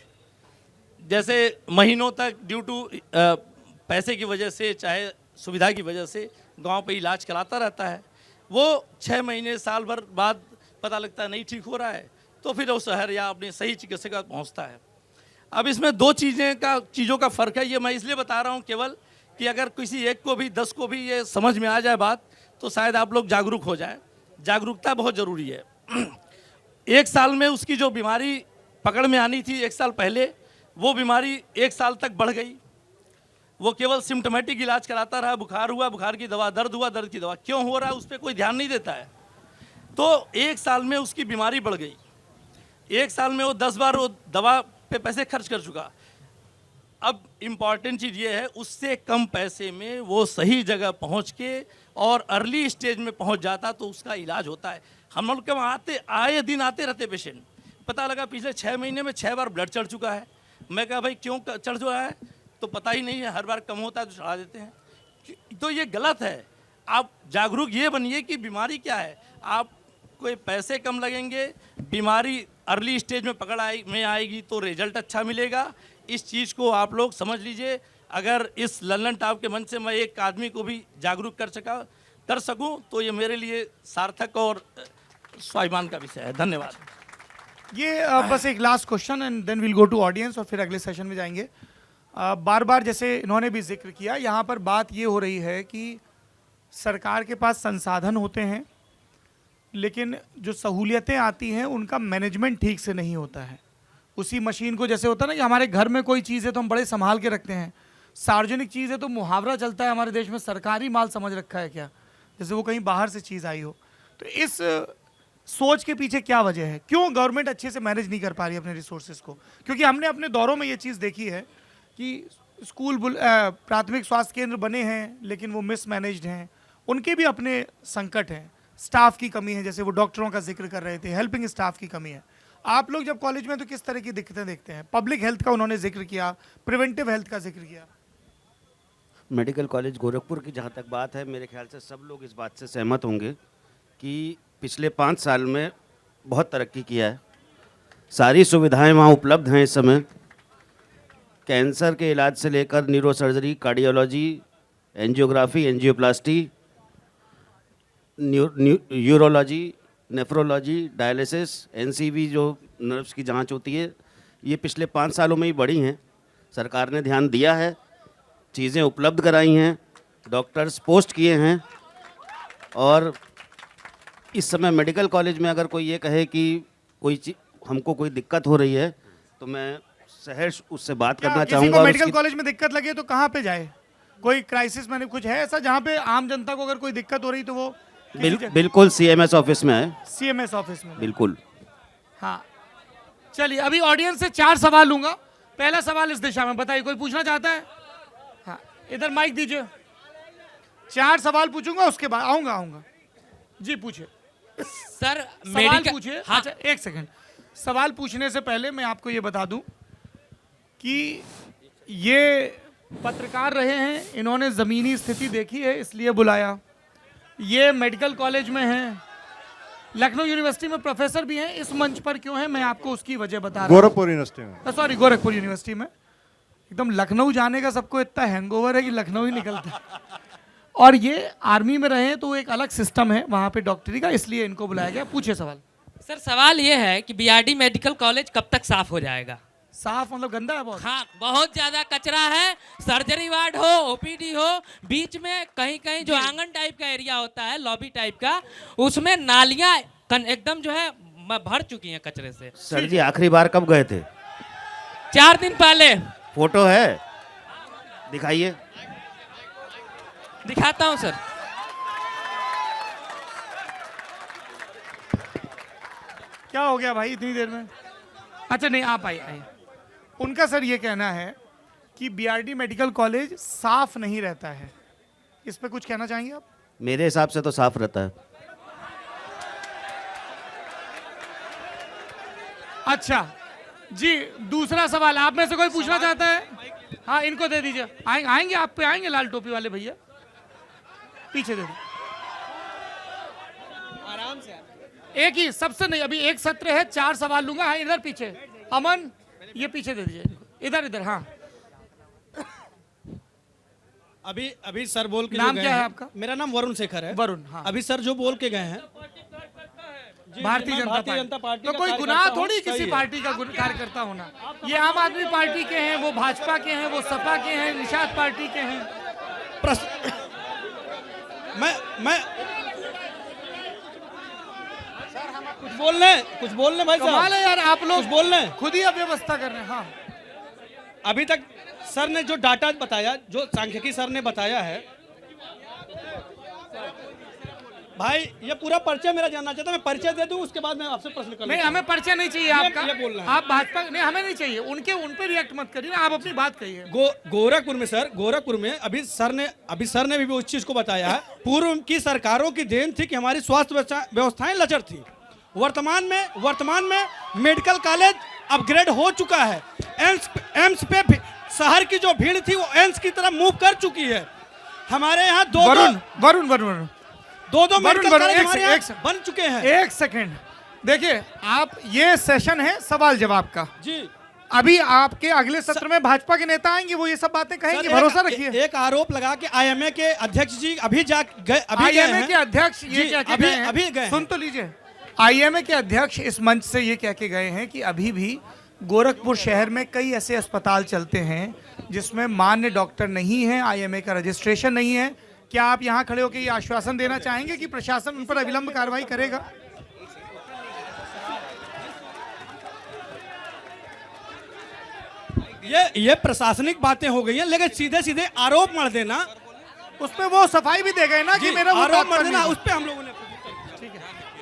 जैसे महीनों तक ड्यू टू पैसे की वजह से, चाहे सुविधा की वजह से गांव पे इलाज कराता रहता है। वो 6 महीने, साल भर बाद पता लगता है नहीं ठीक हो रहा है, तो फिर वो शहर या अपने सही चिकित्सक का पहुँचता है। अब इसमें 2 चीज़ों का फ़र्क है। ये मैं इसलिए बता रहा हूँ केवल कि अगर किसी एक को भी, 10 को भी ये समझ में आ जाए बात, तो शायद आप लोग जागरूक हो जाएं। जागरूकता बहुत ज़रूरी है। 1 साल में उसकी जो बीमारी पकड़ में आनी थी 1 साल पहले, वो बीमारी 1 साल तक बढ़ गई। वो केवल सिम्टोमेटिक इलाज कराता रहा, बुखार हुआ बुखार की दवा, दर्द हुआ दर्द की दवा, क्यों हो रहा है उस पर कोई ध्यान नहीं देता है। तो 1 साल में उसकी बीमारी बढ़ गई। 1 साल में वो 10 बार वो दवा पे पैसे खर्च कर चुका। अब इम्पॉर्टेंट चीज़ ये है, उससे कम पैसे में वो सही जगह पहुंच के और अर्ली स्टेज में पहुंच जाता तो उसका इलाज होता है। हम लोग के वहाँ आए दिन आते रहते पेशेंट। पता लगा पिछले 6 महीने में 6 बार ब्लड चढ़ चुका है। मैं कहा भाई क्यों चढ़ चुका है, तो पता ही नहीं है, हर बार कम होता है तो चढ़ा देते हैं। तो ये गलत है। आप जागरूक ये बनिए कि बीमारी क्या है। आप कोई पैसे कम लगेंगे, बीमारी अर्ली स्टेज में में आएगी तो रिजल्ट अच्छा मिलेगा। इस चीज़ को आप लोग समझ लीजिए। अगर इस लल्लन टॉप के मंच से मैं एक आदमी को भी जागरूक कर सकूं तो ये मेरे लिए सार्थक और स्वाभिमान का विषय है। धन्यवाद। ये बस एक last question and then will go to audience और फिर अगले सेशन में जाएंगे। बार बार जैसे इन्होंने भी जिक्र किया, यहाँ पर बात ये हो रही है कि सरकार के पास संसाधन होते हैं, लेकिन जो सहूलियतें आती हैं उनका मैनेजमेंट ठीक से नहीं होता है। उसी मशीन को जैसे होता है ना कि हमारे घर में कोई चीज़ है तो हम बड़े संभाल के रखते हैं, सार्वजनिक चीज़ है तो मुहावरा चलता है हमारे देश में, सरकारी माल समझ रखा है क्या, जैसे वो कहीं बाहर से चीज़ आई हो। तो इस सोच के पीछे क्या वजह है, क्यों गवर्नमेंट अच्छे से मैनेज नहीं कर पा रही अपने रिसोर्सेज को? क्योंकि हमने अपने दौरों में ये चीज़ देखी है कि स्कूल प्राथमिक स्वास्थ्य केंद्र बने हैं लेकिन वो मिसमैनेज्ड हैं, उनके भी अपने संकट हैं, स्टाफ की कमी है, जैसे वो डॉक्टरों का जिक्र कर रहे थे, हेल्पिंग स्टाफ की कमी है। आप लोग जब कॉलेज में तो किस तरह की दिक्कतें देखते हैं? पब्लिक हेल्थ का उन्होंने जिक्र किया, प्रिवेंटिव हेल्थ का जिक्र किया। मेडिकल कॉलेज गोरखपुर की जहाँ तक बात है, मेरे ख्याल से सब लोग इस बात से सहमत होंगे कि पिछले 5 साल में बहुत तरक्की किया है। सारी सुविधाएं वहाँ उपलब्ध हैं इस समय। कैंसर के इलाज से लेकर neuro surgery, cardiology, angiography, angioplasty, urology, nephrology, dialysis, NCV जो नर्व्स की जांच होती है, ये पिछले 5 सालों में ही बढ़ी हैं। सरकार ने ध्यान दिया है, चीज़ें उपलब्ध कराई हैं, डॉक्टर्स पोस्ट किए हैं। और इस समय मेडिकल कॉलेज में अगर कोई ये कहे कि हमको कोई दिक्कत हो रही है, तो मैं सहर्ष उससे बात करना चाहूँगा। मेडिकल कॉलेज में दिक्कत लगे तो कहाँ पे जाए? कोई क्राइसिस मैंने कुछ है ऐसा जहाँ पे आम जनता को अगर कोई दिक्कत हो रही तो वो बिल्कुल CMS ऑफिस में है। CMS ऑफिस में बिल्कुल। हाँ, चलिए अभी ऑडियंस से 4 सवाल लूंगा। पहला सवाल इस दिशा में, बताइए कोई पूछना चाहता है? हाँ, इधर माइक दीजिए। 4 सवाल पूछूंगा, उसके बाद आऊंगा। जी पूछिए सर। सवाल पूछिए। हाँ। अच्छा एक सेकंड, सवाल पूछने से पहले मैं आपको ये बता दूं कि ये पत्रकार रहे हैं, इन्होंने ज़मीनी स्थिति देखी है इसलिए बुलाया। ये मेडिकल कॉलेज में हैं, लखनऊ यूनिवर्सिटी में प्रोफेसर भी हैं। इस मंच पर क्यों है मैं आपको उसकी वजह बता रहा हूँ। गोरखपुर यूनिवर्सिटी में, सॉरी गोरखपुर यूनिवर्सिटी में। एकदम लखनऊ जाने का सबको इतना हैंगओवर है कि लखनऊ ही निकलता है। और ये आर्मी में रहे हैं तो एक अलग सिस्टम है वहाँ पे डॉक्टरी का, इसलिए इनको बुलाया गया। पूछे सवाल। सर सवाल ये है कि BRD मेडिकल कॉलेज कब तक साफ हो जाएगा? साफ मतलब गंदा है बहुत? हाँ, बहुत ज्यादा कचरा है। सर्जरी वार्ड हो, OPD हो, बीच में कहीं कहीं जो आंगन टाइप का एरिया होता है, लॉबी टाइप का, उसमें नालियां एकदम जो है भर चुकी हैं कचरे से। सर जी आखिरी बार कब गए थे? 4 दिन पहले। फोटो है, दिखाइए। दिखाता हूं सर। क्या हो गया भाई इतनी देर में? अच्छा नहीं, आप आइए। उनका सर ये कहना है कि BRD मेडिकल कॉलेज साफ नहीं रहता है, इस पे कुछ कहना चाहेंगे आप? मेरे हिसाब से तो साफ रहता है। अच्छा जी, दूसरा सवाल आप में से कोई पूछना चाहता है? हाँ, इनको दे दीजिए। आएंगे आप पे आएंगे, लाल टोपी वाले भैया पीछे दे दीजिए। आराम से एक ही सबसे नहीं, अभी एक सत्र है, 4 सवाल लूंगा। हाँ, इधर पीछे अमन, ये पीछे दे दीजिए इनको। इधर इधर। हाँ, अभी सर बोल के नाम जो गए क्या है हैं- आपका? मेरा नाम वरुण शेखर है। वरुण, हाँ। अभी सर जो बोल के गए हैं भारतीय मैं जनता पार्टी। तो का कोई कार्यकर्ता गुनाह हूं, थोड़ी सही किसी है। पार्टी का कार्यकर्ता होना। ये आम आदमी पार्टी के हैं, वो भाजपा के हैं, वो सपा के हैं, निषाद पार्टी के हैं। मैं कुछ बोल ले भाई कमाल साहब, है यार, आप लोग कुछ बोल लें। खुद ही अव्यवस्था कर रहे हैं। हाँ, अभी तक सर ने जो डाटा बताया, जो सांख्यिकी सर ने बताया है, भाई ये पूरा परिचय मेरा जानना चाहता हूं। मैं परिचय दे दूं, उसके बाद मैं आपसे प्रश्न कर नहीं, लूंगा। हमें परिचय नहीं चाहिए आपका। ये बोल रहे हैं। आप भाजपा नहीं, हमें नहीं चाहिए। उन पे रिएक्ट मत करिए ना, आप अपनी बात कहिए। गोरखपुर में सर, गोरखपुर में अभी सर ने भी उस चीज को बताया है। पूर्व की सरकारों की देन थी कि हमारी स्वास्थ्य व्यवस्थाएं लचर थी। वर्तमान में मेडिकल कॉलेज अपग्रेड हो चुका है। एम्स पे शहर की जो भीड़ थी वो एम्स की तरफ मूव कर चुकी है। हमारे यहाँ वरुण दो मेडिकल वरुण, कॉलेज एक हमारे सेकंड, यहाँ एक सेकंड। बन चुके हैं। एक सेकंड, देखिए आप, ये सेशन है सवाल जवाब का। जी अभी आपके अगले सत्र में भाजपा के नेता आएंगे, वो ये सब बातें कहेंगे, सर, भरोसा रखिए। एक आरोप लगा कि आईएमए के अध्यक्ष जी अभी गए आईएमए हैं। के अध्यक्ष ये जी, कह के अभी- गए हैं, अभी गए हैं। सुन तो लीजिए। आईएमए के अध्यक्ष इस मंच से ये कह के गए हैं कि अभी भी गोरखपुर शहर में कई ऐसे अस्पताल चलते हैं जिसमें मान्य डॉक्टर नहीं है, आईएमए का रजिस्ट्रेशन नहीं है। क्या आप यहाँ खड़े होकर ये आश्वासन देना चाहेंगे कि प्रशासन उन पर अविलंब कार्रवाई करेगा? ये प्रशासनिक बातें हो गई हैं, लेकिन सीधे सीधे आरोप मर देना, उस पर वो सफाई भी दे गए ना कि मेरा वो आरोप डॉक्टर मर नहीं देना, है। उस पे हम लोगों ने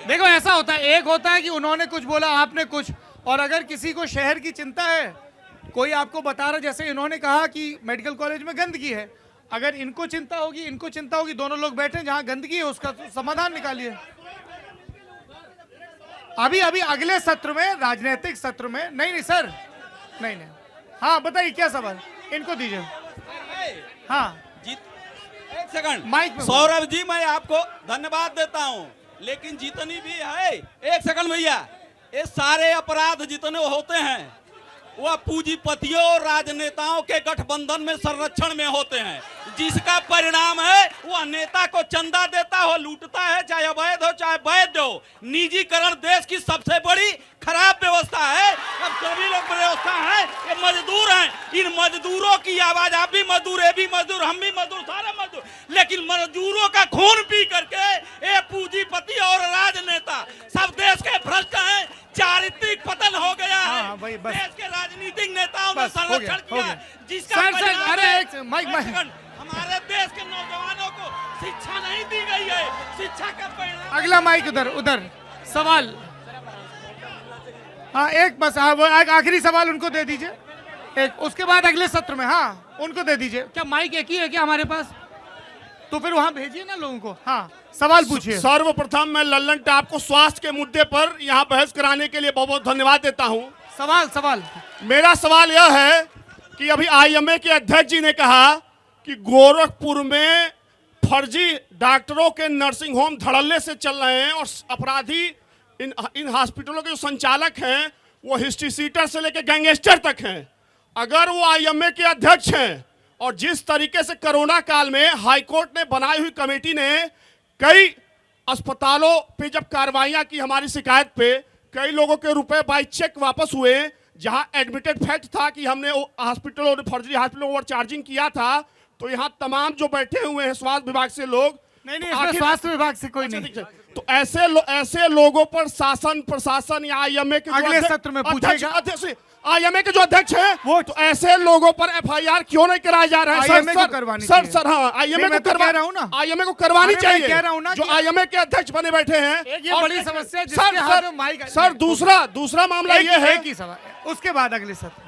देखो ऐसा होता है, एक होता है कि उन्होंने कुछ बोला, आपने कुछ, और अगर किसी को शहर की चिंता है, कोई आपको बता रहा, जैसे इन्होंने कहा कि मेडिकल कॉलेज में गंदगी है, अगर इनको चिंता होगी, इनको चिंता होगी, दोनों लोग बैठे जहां गंदगी है उसका समाधान निकालिए। अभी अगले सत्र में, राजनीतिक सत्र में, नहीं सर, नहीं, हाँ बताइए क्या सवाल, इनको दीजिए। हाँ, एक सेकंड माइक में सौरभ जी, मैं आपको धन्यवाद देता हूं, लेकिन जितनी भी है, एक सेकंड भैया, ये सारे अपराध जितने होते हैं वह पूंजीपतियों और राजनेताओं के गठबंधन में संरक्षण में होते हैं, जिसका परिणाम है वह नेता को चंदा देता हो, लूटता है, चाहे अवैध हो चाहे वैध हो। निजीकरण देश की सबसे बड़ी खराब व्यवस्था है। अब सभी लोग व्यवस्था है, ये मजदूर हैं, इन मजदूरों की आवाज, आप भी मजदूर, ये भी मजदूर, हम भी मजदूर, सारे मजदूर, लेकिन मजदूरों का खून पी करके ये पूंजीपति और राजनेता सब देश के भ्रष्ट हैं। चारित्रिक पतन हो गया है। हाँ, वही बस। देश के राजनीतिक नेताओं ने बस, हो गया, संरक्षण हो किया, गया। जिसका सर, परिणाम अरे है- एक माइक, एक सेकंड, हमारे देश के नौजवानों को शिक्षा नहीं दी गई है। शिक्षा का परिणाम अगला माइक उधर सवाल। हाँ, एक बस, हाँ वो आखिरी सवाल उनको दे दीजिए, एक, उसके बाद अगले सत्र में, हाँ उनको दे दीजिए। क्या माइक एक ही है क्या हमारे पास? तो फिर वहां भेजिए ना लोगों को। हाँ, सवाल पूछिए। सर्वप्रथम मैं लल्लन टाप को स्वास्थ्य के मुद्दे पर यहाँ बहस कराने के लिए बहुत बहुत धन्यवाद देता हूँ। सवाल मेरा सवाल यह है कि अभी आईएमए के अध्यक्ष जी ने कहा कि गोरखपुर में फर्जी डॉक्टरों के नर्सिंग होम धड़ल्ले से चल रहे हैं और अपराधी इन हॉस्पिटलों के जो संचालक हैं वो हिस्ट्री सीटर से लेकर गैंगस्टर तक हैं। अगर वो आईएमए के अध्यक्ष हैं और जिस तरीके से कोरोना काल में हाईकोर्ट ने बनाई हुई कमेटी ने कई अस्पतालों पे जब कार्रवाइयां की हमारी शिकायत पे, कई लोगों के रुपए बाई चेक वापस हुए, जहां एडमिटेड फैक्ट था कि हमने हॉस्पिटलों फर्जी हॉस्पिटलों ओवर चार्जिंग किया था, तो यहां तमाम जो बैठे हुए हैं स्वास्थ्य विभाग से लोग, नहीं, इसमें स्वास्थ्य विभाग से कोई नहीं। तो ऐसे लोगों पर शासन प्रशासन या आईएमए के अगले सत्र में पूछेगा। आईएमए के जो अध्यक्ष हैं वो, तो ऐसे लोगों पर एफआईआर क्यों नहीं कराया जा रहा है? आईएमए को करवानी चाहिए। सर, हाँ, आईएमए को कह रहा हूं ना, आईएमए को करवानी अरे मैं चाहिए। कह रहा हूं ना जो कि- आईएमए के अध्यक्ष बने बैठे हैं, एक ये और बड़ी एक- समस्या है जिसके हाथ में माइक- सर, दूसरा मामला ये है, एक ही सवाल, उसके बाद अगले सत्र।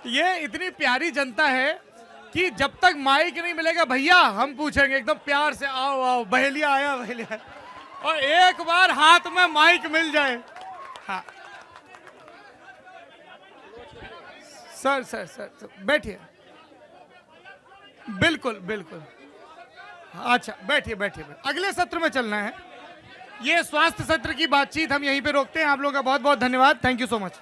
ये इतनी प्यारी जनता है कि जब तक माइक नहीं मिलेगा भैया हम पूछेंगे एकदम प्यार से, आओ बहेलिया आया, और एक बार हाथ में माइक मिल जाए, हाँ सर सर सर, सर बैठिए, बिल्कुल बिल्कुल, अच्छा बैठिए बैठिए, अगले सत्र में चलना है। ये स्वास्थ्य सत्र की बातचीत हम यहीं पे रोकते हैं। आप लोगों का बहुत बहुत धन्यवाद, थैंक यू सो मच।